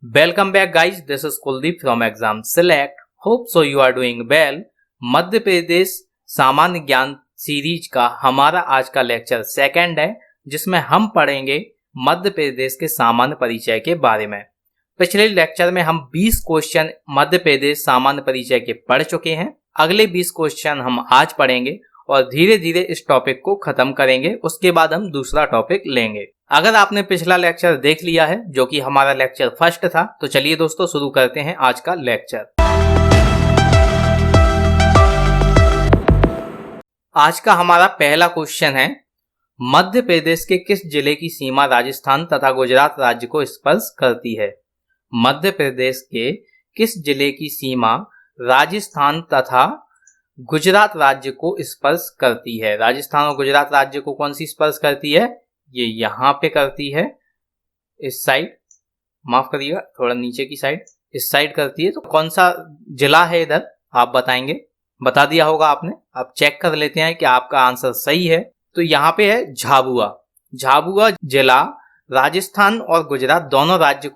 Welcome back guys, this is Kuldeep from Exam Select. Hope so you are doing well. Madhya Pradesh सामान्य ज्ञान series का हमारा आज का लेक्चर सेकंड है, जिसमें हम पढ़ेंगे मध्य प्रदेश के सामान्य परिचय के बारे में। पिछले लेक्चर में हम 20 क्वेश्चन मध्य प्रदेश सामान्य परिचय के पढ़ चुके हैं। अगले 20 क्वेश्चन हम आज पढ़ेंगे और धीरे धीरे इस टॉपिक को खत्म करेंगे। उसके बाद हम दूसरा टॉपिक लेंगे। अगर आपने पिछला लेक्चर देख लिया है, जो कि हमारा लेक्चर फर्स्ट था, तो चलिए दोस्तों शुरू करते हैं आज का लेक्चर। आज का हमारा पहला क्वेश्चन है, मध्य प्रदेश के किस जिले की सीमा राजस्थान तथा गुजरात राज्य को स्पर्श करती है? मध्य प्रदेश के किस जिले की सीमा राजस्थान तथा गुजरात राज्य को स्पर्श करती है? राजस्थान और गुजरात राज्य को कौन सी स्पर्श करती है? ये यहाँ पे करती है, इस साइड, माफ करिएगा थोड़ा नीचे की साइड, इस साइड करती है। तो कौन सा जिला है इधर, आप बताएंगे? बता दिया होगा आपने। अब चेक कर लेते हैं कि आपका आंसर सही है। तो यहाँ पे है झाबुआ। झाबुआ जिला राजस्थान और गुजरात दोनों राज्य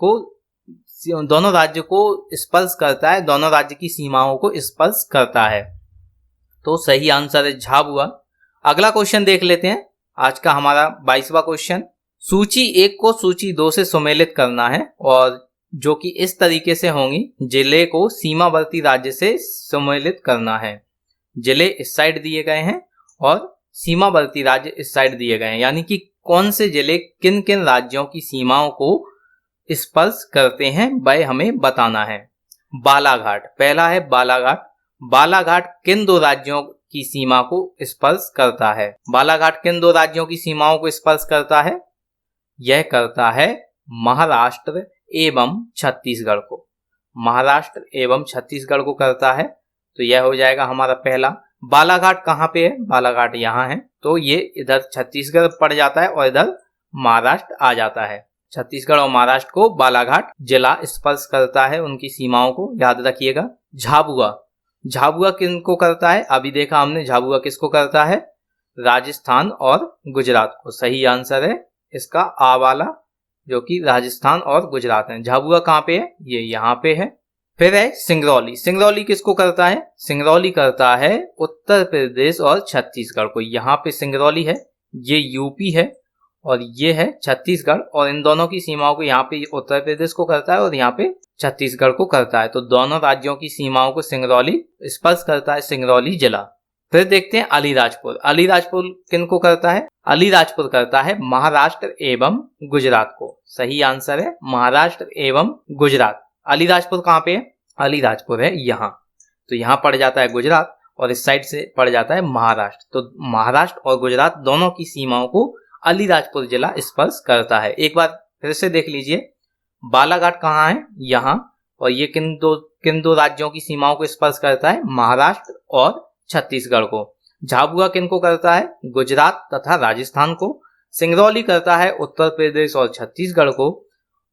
को स्पर्श करता है, दोनों राज्य की सीमाओं को स्पर्श करता है। तो सही आंसर है झाबुआ। अगला क्वेश्चन देख लेते हैं, आज का हमारा 22वां क्वेश्चन। सूची 1 को सूची 2 से सुमेलित करना है, और जो कि इस तरीके से होंगी। जिले को सीमावर्ती राज्य से सुमेलित करना है। जिले इस साइड दिए गए हैं और सीमावर्ती राज्य इस साइड दिए गए हैं, यानी कि कौन से जिले किन किन राज्यों की सीमाओं को स्पर्श करते हैं वह हमें बताना है। बालाघाट पहला है। बालाघाट किन 2 राज्यों की सीमा को स्पर्श करता है? बालाघाट किन 2 राज्यों की सीमाओं को स्पर्श करता है? यह करता है महाराष्ट्र एवं छत्तीसगढ़ को। महाराष्ट्र एवं छत्तीसगढ़ को करता है। तो यह हो जाएगा हमारा पहला। बालाघाट कहाँ पे है? बालाघाट यहाँ है, तो ये इधर छत्तीसगढ़ पड़ जाता है और इधर महाराष्ट्र आ जाता है। छत्तीसगढ़ और महाराष्ट्र को बालाघाट जिला स्पर्श करता है, उनकी सीमाओं को याद रखिएगा। झाबुआ किनको करता है? अभी देखा हमने, झाबुआ किसको करता है? राजस्थान और गुजरात को। सही आंसर है इसका आ वाला, जो कि राजस्थान और गुजरात है। झाबुआ कहाँ पे है? ये यहाँ पे है। फिर है सिंगरौली किसको करता है? सिंगरौली करता है उत्तर प्रदेश और छत्तीसगढ़ को। यहाँ पे सिंगरौली है, ये यूपी है और ये है छत्तीसगढ़, और इन दोनों की सीमाओं को यहाँ पे उत्तर प्रदेश को करता है और यहाँ पे छत्तीसगढ़ को करता है। तो दोनों राज्यों की सीमाओं को सिंगरौली स्पर्श करता है, सिंगरौली जिला। फिर देखते हैं अलीराजपुर किनको करता है? अलीराजपुर करता है महाराष्ट्र एवं गुजरात को। सही आंसर है महाराष्ट्र एवं गुजरात। अलीराजपुर कहाँ पे है? अलीराजपुर है यहाँ, तो यहाँ पड़ जाता है गुजरात और इस साइड से पड़ जाता है महाराष्ट्र। तो महाराष्ट्र और गुजरात दोनों की सीमाओं को अलीराजपुर जिला स्पर्श करता है। एक बार फिर से देख लीजिए, बालाघाट कहाँ है? यहाँ, और ये किन दो राज्यों की सीमाओं को स्पर्श करता है? महाराष्ट्र और छत्तीसगढ़ को। झाबुआ किनको करता है? गुजरात तथा राजस्थान को। सिंगरौली करता है उत्तर प्रदेश और छत्तीसगढ़ को,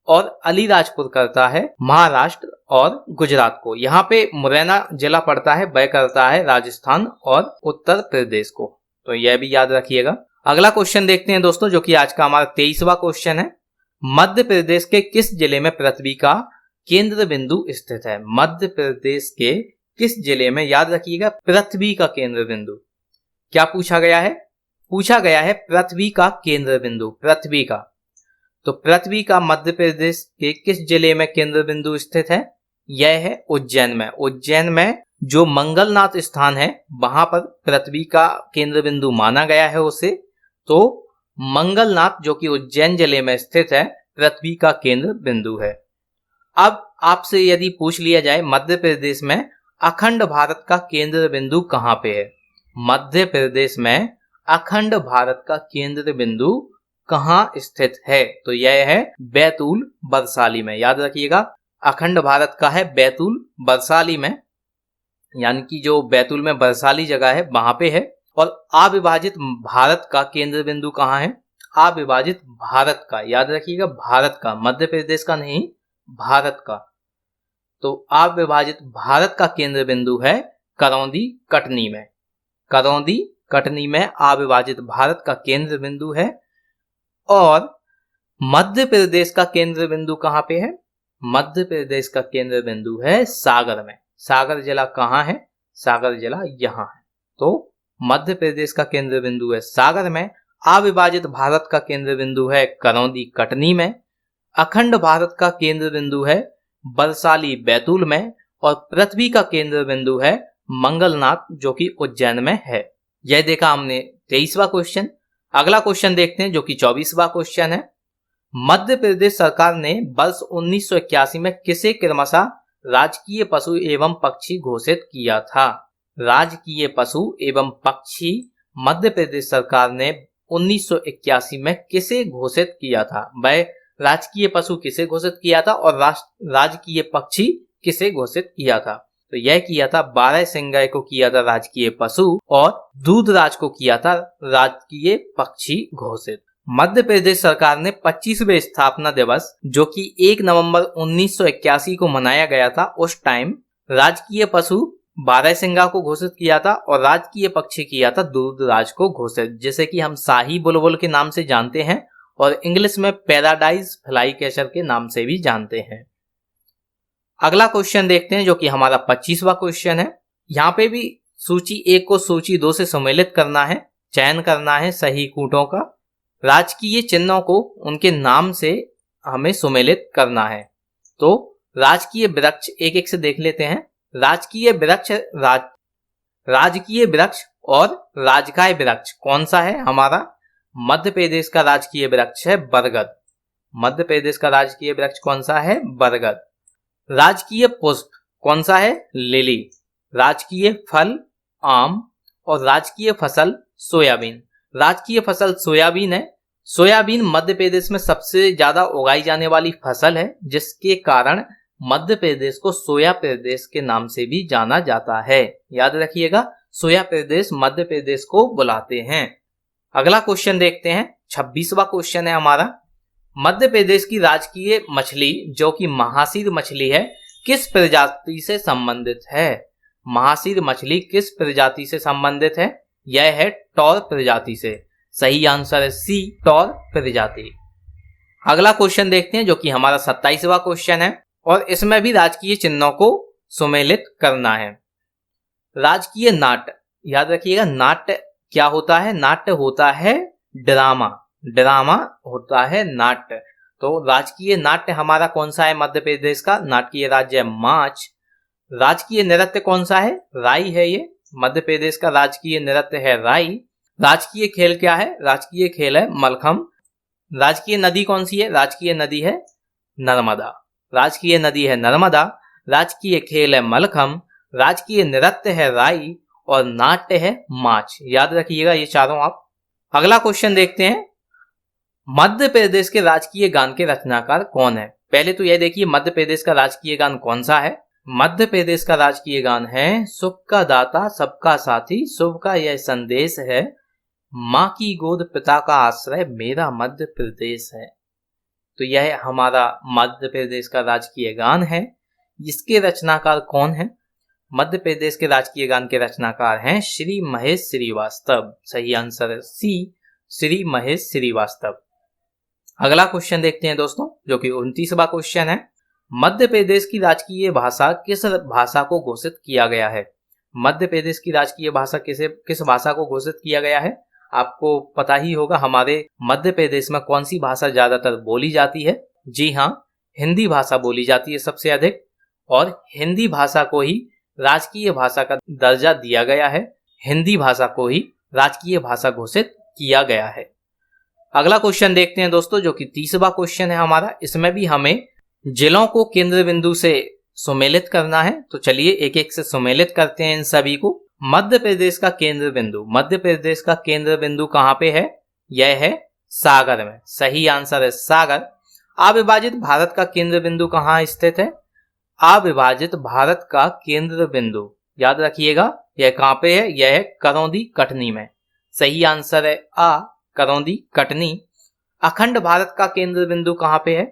और अलीराजपुर करता है महाराष्ट्र और गुजरात को। यहाँ पे मुरैना जिला पड़ता है, वह करता है राजस्थान और उत्तर प्रदेश को। तो यह भी याद रखिएगा। अगला क्वेश्चन देखते हैं दोस्तों, जो कि आज का हमारा 23वां क्वेश्चन है। मध्य प्रदेश के किस जिले में पृथ्वी का केंद्र बिंदु स्थित है? मध्य प्रदेश के किस जिले में, याद रखिएगा, पृथ्वी का केंद्र बिंदु। क्या पूछा गया है? पूछा गया है पृथ्वी का केंद्र बिंदु, पृथ्वी का। तो पृथ्वी का मध्य प्रदेश के किस जिले में केंद्र बिंदु स्थित है? यह है उज्जैन में। उज्जैन में जो मंगलनाथ स्थान है, वहां पर पृथ्वी का केंद्र बिंदु माना गया है उसे। तो मंगलनाथ, जो कि उज्जैन जिले में स्थित है, पृथ्वी का केंद्र बिंदु है। अब आपसे यदि पूछ लिया जाए मध्य प्रदेश में अखंड भारत का केंद्र बिंदु कहाँ पे है? मध्य प्रदेश में अखंड भारत का केंद्र बिंदु कहाँ स्थित है? तो यह है बैतूल बरसाली में। याद रखिएगा, अखंड भारत का है बैतूल बरसाली में, यानी कि जो बैतूल में बरसाली जगह है वहां पे है। और अविभाजित भारत का केंद्र बिंदु कहाँ है? अविभाजित भारत का, याद रखिएगा, भारत का, मध्य प्रदेश का नहीं, भारत का। तो अविभाजित भारत का केंद्र बिंदु है करौंदी कटनी में। करौंदी कटनी में अविभाजित भारत का केंद्र बिंदु है। और मध्य प्रदेश का केंद्र बिंदु कहाँ पे है? मध्य प्रदेश का केंद्र बिंदु है सागर में। सागर जिला कहाँ है? सागर जिला यहाँ है। तो मध्य प्रदेश का केंद्र बिंदु है सागर में। अविभाजित भारत का केंद्र बिंदु है करौंदी कटनी में। अखंड भारत का केंद्र बिंदु है बरसाली बैतूल में। और पृथ्वी का केंद्र बिंदु है मंगलनाथ जो कि उज्जैन में है। यह देखा हमने 23वां क्वेश्चन। अगला क्वेश्चन देखते हैं जो कि 24वां क्वेश्चन है। मध्य प्रदेश सरकार ने वर्ष 1981 में किसे क्रमशः राजकीय पशु एवं पक्षी घोषित किया था? राजकीय पशु एवं पक्षी मध्य प्रदेश सरकार ने 1981 में किसे घोषित किया था? वह राजकीय पशु किसे घोषित किया था और राजकीय पक्षी किसे घोषित किया था? तो यह किया था बारहसिंगा को किया था राजकीय पशु और दूधराज को किया था राजकीय पक्षी घोषित। मध्य प्रदेश सरकार ने 25वें स्थापना दिवस जो कि 1 नवंबर 1981 को मनाया गया था, उस टाइम राजकीय पशु बारहसिंगा को घोषित किया था और राजकीय पक्षी किया था दूधराज को घोषित, जिसे कि हम शाही बुलबुल के नाम से जानते हैं और इंग्लिश में पैराडाइज फ्लाई कैचर के नाम से भी जानते हैं। अगला क्वेश्चन देखते हैं जो कि हमारा 25वां क्वेश्चन है। यहाँ पे भी सूची 1 को सूची 2 से सम्मिलित करना है, चयन करना है सही कूटों का। राजकीय चिन्हों को उनके नाम से हमें सम्मिलित करना है। तो राजकीय वृक्ष एक एक से देख लेते हैं। राजकीय वृक्ष और राजकीय वृक्ष कौन सा है? हमारा मध्य प्रदेश का राजकीय वृक्ष है बरगद। मध्य प्रदेश का राजकीय वृक्ष कौन सा है? बरगद। राजकीय पुष्प कौन सा है? लिली। राजकीय फल आम और राजकीय फसल सोयाबीन। राजकीय फसल सोयाबीन है। सोयाबीन मध्य प्रदेश में सबसे ज्यादा उगाई जाने वाली फसल है, जिसके कारण मध्य प्रदेश को सोया प्रदेश के नाम से भी जाना जाता है। याद रखिएगा, सोया प्रदेश मध्य प्रदेश को बुलाते हैं। अगला क्वेश्चन देखते हैं, 26वां क्वेश्चन है हमारा। मध्य प्रदेश की राजकीय मछली जो कि महासीर मछली है किस प्रजाति से संबंधित है? महासीर मछली किस प्रजाति से संबंधित है? यह है टॉर प्रजाति से। सही आंसर है सी, टॉर प्रजाति। अगला क्वेश्चन देखते हैं जो कि हमारा 27वां क्वेश्चन है और इसमें भी राजकीय चिन्हों को सम्मिलित करना है। राजकीय नाट्य, याद रखिएगा नाट्य क्या होता है? नाट्य होता है ड्रामा। ड्रामा होता है नाट्य। तो राजकीय नाट्य हमारा कौन सा है मध्य प्रदेश का? नाटकीय राज्य है माच। राजकीय नृत्य कौन सा है? राई है। ये मध्य प्रदेश का राजकीय नृत्य है राई। राजकीय खेल क्या है? राजकीय खेल है मलखम। राजकीय नदी कौन सी है? राजकीय नदी है नर्मदा। राजकीय नदी है नर्मदा। राजकीय खेल है मलखम। राजकीय नृत्य है राई और नाट्य है माच। याद रखिएगा ये चारों आप। अगला क्वेश्चन देखते हैं, मध्य प्रदेश के राजकीय गान के रचनाकार कौन है? पहले तो यह देखिए मध्य प्रदेश का राजकीय गान कौन सा है। मध्य प्रदेश का राजकीय गान है सुख का दाता सबका साथी, शुभ का यह संदेश है, माँ की गोद पिता का आश्रय, मेरा मध्य प्रदेश है। तो यह हमारा मध्य प्रदेश का राजकीय गान है। इसके रचनाकार कौन है? मध्य प्रदेश के राजकीय गान के रचनाकार हैं श्री महेश श्रीवास्तव। सही आंसर है सी, श्री महेश श्रीवास्तव। अगला क्वेश्चन देखते हैं दोस्तों जो कि 29वां क्वेश्चन है। मध्य प्रदेश की राजकीय भाषा किस भाषा को घोषित किया गया है? मध्य प्रदेश की राजकीय भाषा किस भाषा को घोषित किया गया है? आपको पता ही होगा हमारे मध्य प्रदेश में कौन सी भाषा ज्यादातर बोली जाती है। जी हाँ, हिंदी भाषा बोली जाती है सबसे अधिक और हिंदी भाषा को ही राजकीय भाषा का दर्जा दिया गया है। हिंदी भाषा को ही राजकीय भाषा घोषित किया गया है। अगला क्वेश्चन देखते हैं दोस्तों जो कि 30वां क्वेश्चन है हमारा। इसमें भी हमें जिलों को केंद्र बिंदु से सम्मिलित करना है। तो चलिए एक एक से सम्मिलित करते हैं इन सभी को। मध्य प्रदेश का केंद्र बिंदु, मध्य प्रदेश का केंद्र बिंदु कहाँ पे है? यह है सागर में। सही आंसर है सागर। अविभाजित भारत का केंद्र बिंदु कहाँ स्थित है? अविभाजित भारत का केंद्र बिंदु याद रखिएगा यह कहाँ पे है? यह है करौंदी कटनी में। सही आंसर है आ, करौंदी कटनी। अखंड भारत का केंद्र बिंदु कहाँ पे है?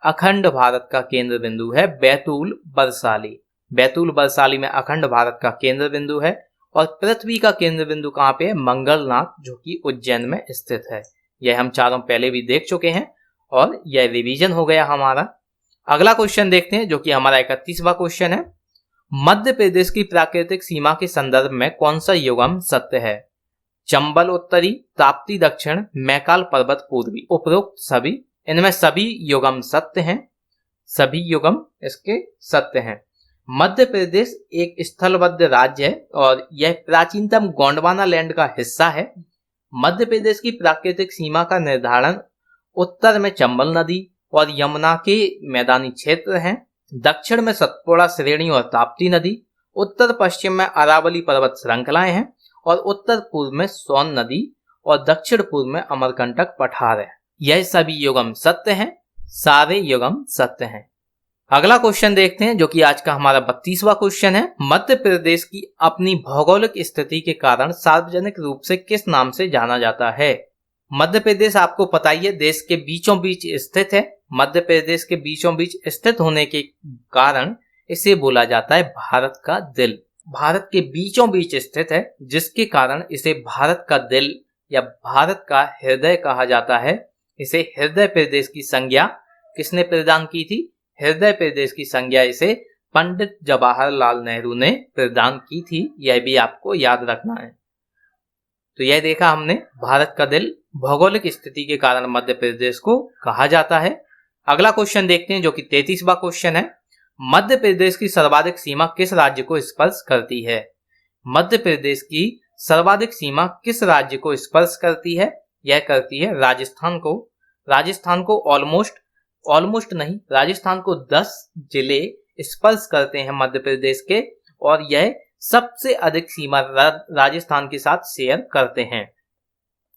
अखंड भारत का केंद्र बिंदु है बैतूल बरसाली। बैतूल बरसाली में अखंड भारत का केंद्र बिंदु है। और पृथ्वी का केंद्र बिंदु कहाँ पे है? मंगलनाथ जो कि उज्जैन में स्थित है। यह हम चारों पहले भी देख चुके हैं और यह रिवीजन हो गया हमारा। अगला क्वेश्चन देखते हैं जो कि हमारा 31वां क्वेश्चन है। मध्य प्रदेश की प्राकृतिक सीमा के संदर्भ में कौन सा युगम सत्य है? चंबल उत्तरी, ताप्ती दक्षिण, मैकाल पर्वत पूर्वी। उपरोक्त सभी, इनमें सभी युगम सत्य हैं, सभी युगम इसके सत्य हैं। मध्य प्रदेश एक स्थलबद्ध राज्य है और यह प्राचीनतम गोंडवाना लैंड का हिस्सा है। मध्य प्रदेश की प्राकृतिक सीमा का निर्धारण उत्तर में चंबल नदी और यमुना के मैदानी क्षेत्र हैं, दक्षिण में सतपुड़ा श्रेणी और ताप्ती नदी, उत्तर पश्चिम में अरावली पर्वत श्रृंखलाएं हैं और उत्तर पूर्व में सोन नदी और दक्षिण पूर्व में अमरकंटक पठार है। यह सभी युगम सत्य हैं, सारे युगम सत्य हैं। अगला क्वेश्चन देखते हैं जो कि आज का हमारा 32वां क्वेश्चन है। मध्य प्रदेश की अपनी भौगोलिक स्थिति के कारण सार्वजनिक रूप से किस नाम से जाना जाता है? मध्य प्रदेश आपको पता ही है देश के बीचों बीच स्थित है। मध्य प्रदेश के बीचों बीच स्थित होने के कारण इसे बोला जाता है भारत का दिल। भारत के बीचों बीच स्थित है जिसके कारण इसे भारत का दिल या भारत का हृदय कहा जाता है। इसे हृदय प्रदेश की संज्ञा किसने प्रदान की थी? हृदय प्रदेश की संज्ञा इसे पंडित जवाहरलाल नेहरू ने प्रदान की थी, यह भी आपको याद रखना है। तो यह देखा हमने, भारत का दिल भौगोलिक स्थिति के कारण मध्य प्रदेश को कहा जाता है। अगला क्वेश्चन देखते हैं जो कि 33वां क्वेश्चन है। मध्य प्रदेश की सर्वाधिक सीमा किस राज्य को स्पर्श करती है? मध्य प्रदेश की सर्वाधिक सीमा किस राज्य को स्पर्श करती है? यह करती है राजस्थान को। राजस्थान को ऑलमोस्ट नहीं, राजस्थान को 10 जिले स्पर्श करते हैं मध्य प्रदेश के, और यह सबसे अधिक सीमा राजस्थान के साथ शेयर करते हैं।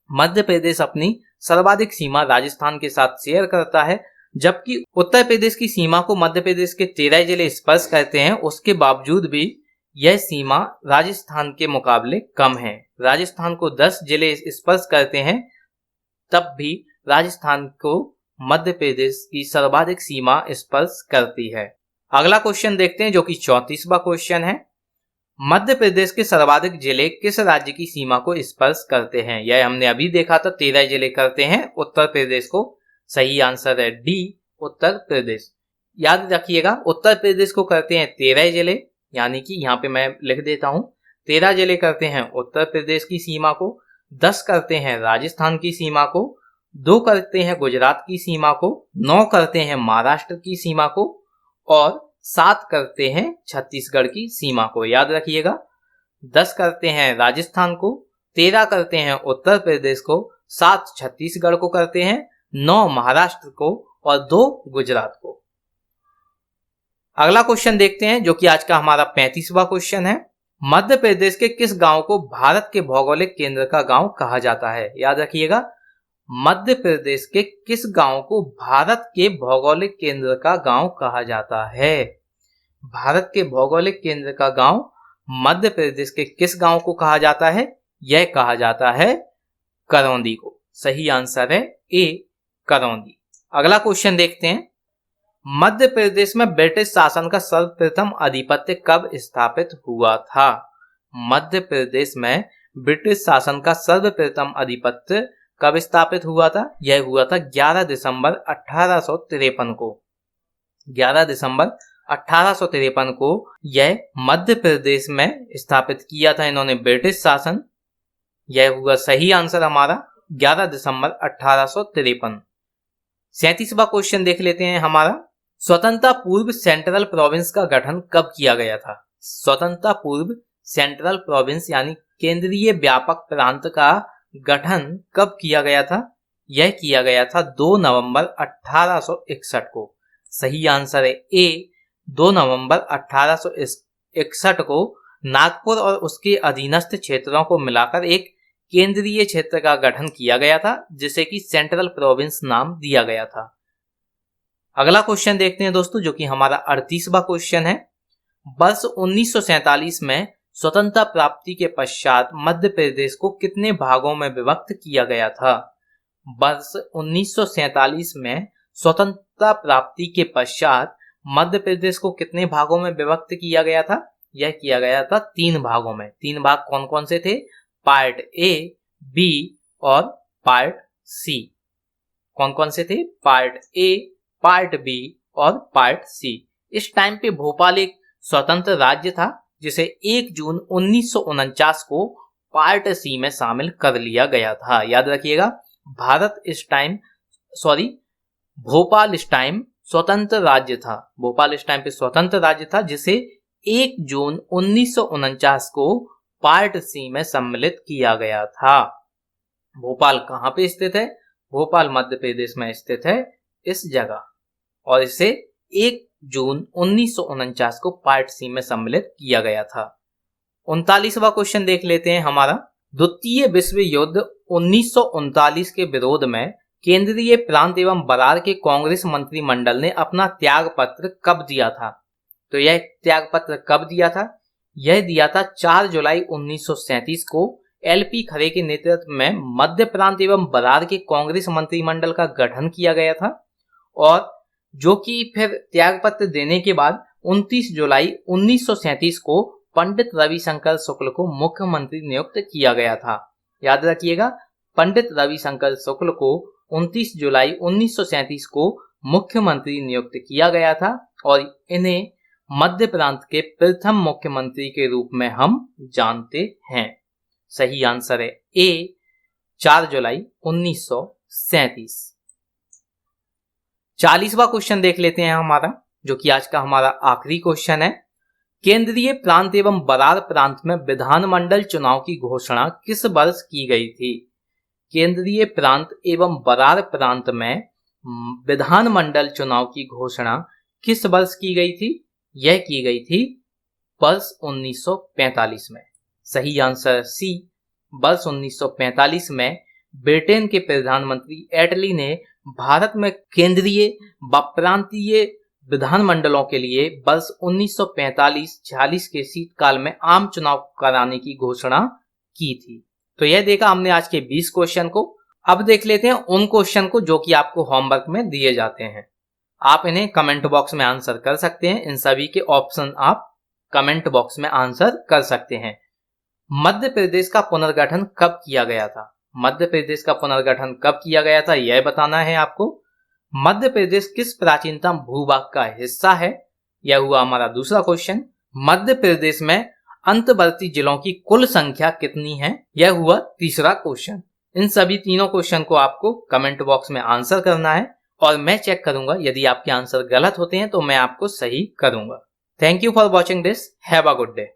मध्य प्रदेश अपनी सर्वाधिक सीमा राजस्थान के साथ शेयर करता है, जबकि उत्तर प्रदेश की सीमा को मध्य प्रदेश के 13 जिले स्पर्श करते हैं। उसके बावजूद भी यह सीमा राजस्थान के मुकाबले कम है। राजस्थान को 10 जिले स्पर्श करते हैं, तब भी राजस्थान को मध्य प्रदेश की सर्वाधिक सीमा स्पर्श करती है। अगला क्वेश्चन देखते हैं जो कि 34वां क्वेश्चन है। मध्य प्रदेश के सर्वाधिक जिले किस राज्य की सीमा को स्पर्श करते हैं? यह हमने अभी देखा था, 13 जिले करते हैं उत्तर प्रदेश को। सही आंसर है डी, उत्तर प्रदेश। याद रखिएगा, उत्तर प्रदेश को करते हैं 13 जिले, यानी कि यहाँ पे मैं लिख देता हूँ 13 जिले करते हैं उत्तर प्रदेश की सीमा को, 10 करते हैं राजस्थान की सीमा को, 2 करते हैं गुजरात की सीमा को, 9 करते हैं महाराष्ट्र की सीमा को और 7 करते हैं छत्तीसगढ़ की सीमा को। याद रखिएगा, 10 करते हैं राजस्थान को, 13 करते हैं उत्तर प्रदेश को, 7 छत्तीसगढ़ को करते हैं, 9 महाराष्ट्र को और 2 गुजरात को। अगला क्वेश्चन देखते हैं जो कि आज का हमारा 35वां क्वेश्चन है। मध्य प्रदेश के किस गांव को भारत के भौगोलिक केंद्र का गांव कहा जाता है? याद रखिएगा, मध्य प्रदेश के किस गांव को भारत के भौगोलिक केंद्र का गांव कहा जाता है? भारत के भौगोलिक केंद्र का गांव मध्य प्रदेश के किस गांव को कहा जाता है? यह कहा जाता है करौंदी को। सही आंसर है ए, करौंदी। अगला क्वेश्चन देखते हैं। मध्य प्रदेश में ब्रिटिश शासन का सर्वप्रथम आधिपत्य कब स्थापित हुआ था? मध्य प्रदेश में ब्रिटिश शासन का सर्वप्रथम आधिपत्य कब स्थापित हुआ था? यह हुआ था 11 दिसंबर 1853 को। 11 दिसंबर 1853 को यह मध्य प्रदेश में स्थापित किया था इन्होंने ब्रिटिश शासन। यह हुआ सही आंसर हमारा 11 दिसंबर 1853। 37वां क्वेश्चन देख लेते हैं हमारा। स्वतंत्रता पूर्व सेंट्रल प्रोविंस का गठन कब किया गया था? स्वतंत्रता पूर्व सेंट्रल प्रोविंस यानी केंद्रीय व्यापक प्रांत का गठन कब किया गया था? यह किया गया था 2 नवंबर 1861 को। सही आंसर है ए, 2 नवंबर 1861 को नागपुर और उसके अधीनस्थ क्षेत्रों को मिलाकर एक केंद्रीय क्षेत्र का गठन किया गया था, जिसे कि सेंट्रल प्रोविंस नाम दिया गया था। अगला क्वेश्चन देखते हैं दोस्तों जो कि हमारा 38वां क्वेश्चन है। वर्ष 1947 में स्वतंत्रता प्राप्ति के पश्चात मध्य प्रदेश को कितने भागों में विभक्त किया गया था? वर्ष 1947 में स्वतंत्रता प्राप्ति के पश्चात मध्य प्रदेश को कितने भागों में विभक्त किया गया था? यह किया गया था 3 भागों में। 3 भाग कौन कौन से थे? पार्ट ए, बी और पार्ट सी। कौन कौन से थे? पार्ट ए, पार्ट बी और पार्ट सी, इस टाइम पे भोपाल एक स्वतंत्र राज्य था जिसे 1 जून 1949 को पार्ट सी में शामिल कर लिया गया था। याद रखिएगा, भोपाल इस टाइम स्वतंत्र राज्य था। भोपाल इस टाइम पे स्वतंत्र राज्य था जिसे 1 जून 1949 को पार्ट सी में सम्मिलित किया गया था। भोपाल कहाँ पे स्थित है? भोपाल मध्य प्रदेश में स्थित है इस जगह, और इसे 1 जून 1949 को पार्ट सी में सम्मिलित किया गया था। 39वां क्वेश्चन देख लेते हैं हमारा। द्वितीय विश्व युद्ध 1939 के विरोध में केंद्रीय प्रांत एवं बरार के कांग्रेस मंत्रिमंडल ने अपना त्याग पत्र कब दिया था? तो यह त्याग पत्र कब दिया था? यह दिया था 4 जुलाई 1937 को एलपी खरे के नेतृत्व में मध्य प्रांत एवं बरार के कांग्रेस मंत्रिमंडल का गठन किया गया था, और जो कि फिर त्याग पत्र देने के बाद 29 जुलाई 1937 को पंडित रविशंकर शुक्ल को मुख्यमंत्री नियुक्त किया गया था। याद रखिएगा, पंडित रविशंकर शुक्ल को 29 जुलाई 1937 को मुख्यमंत्री नियुक्त किया गया था, और इन्हें मध्य प्रांत के प्रथम मुख्यमंत्री के रूप में हम जानते हैं। सही आंसर है ए, 4 जुलाई 1937। 40वां क्वेश्चन देख लेते हैं हमारा, जो कि आज का हमारा आखिरी क्वेश्चन है। केंद्रीय प्रांत एवं बरार प्रांत में विधानमंडल चुनाव की घोषणा किस वर्ष की गई थी? केंद्रीय प्रांत एवं बरार प्रांत में विधानमंडल चुनाव की घोषणा किस वर्ष की गई थी? यह की गई थी वर्ष 1945 में। सही आंसर सी, वर्ष 1945 में ब्रिटेन के प्रधानमंत्री एटली ने भारत में केंद्रीय व प्रांतीय विधानमंडलों के लिए वर्ष 1945-46 के शीतकाल में आम चुनाव कराने की घोषणा की थी। तो यह देखा हमने आज के 20 क्वेश्चन को। अब देख लेते हैं उन क्वेश्चन को जो कि आपको होमवर्क में दिए जाते हैं। आप इन्हें कमेंट बॉक्स में आंसर कर सकते हैं। इन सभी के ऑप्शन आप कमेंट बॉक्स में आंसर कर सकते हैं। मध्य प्रदेश का पुनर्गठन कब किया गया था? मध्य प्रदेश का पुनर्गठन कब किया गया था यह बताना है आपको। मध्य प्रदेश किस प्राचीनतम भूभाग का हिस्सा है? यह हुआ हमारा दूसरा क्वेश्चन। मध्य प्रदेश में अंतर्वर्ती जिलों की कुल संख्या कितनी है? यह हुआ तीसरा क्वेश्चन। इन सभी तीनों क्वेश्चन को आपको कमेंट बॉक्स में आंसर करना है, और मैं चेक करूंगा यदि आपके आंसर गलत होते हैं तो मैं आपको सही करूंगा। Thank you for watching this. Have a good day.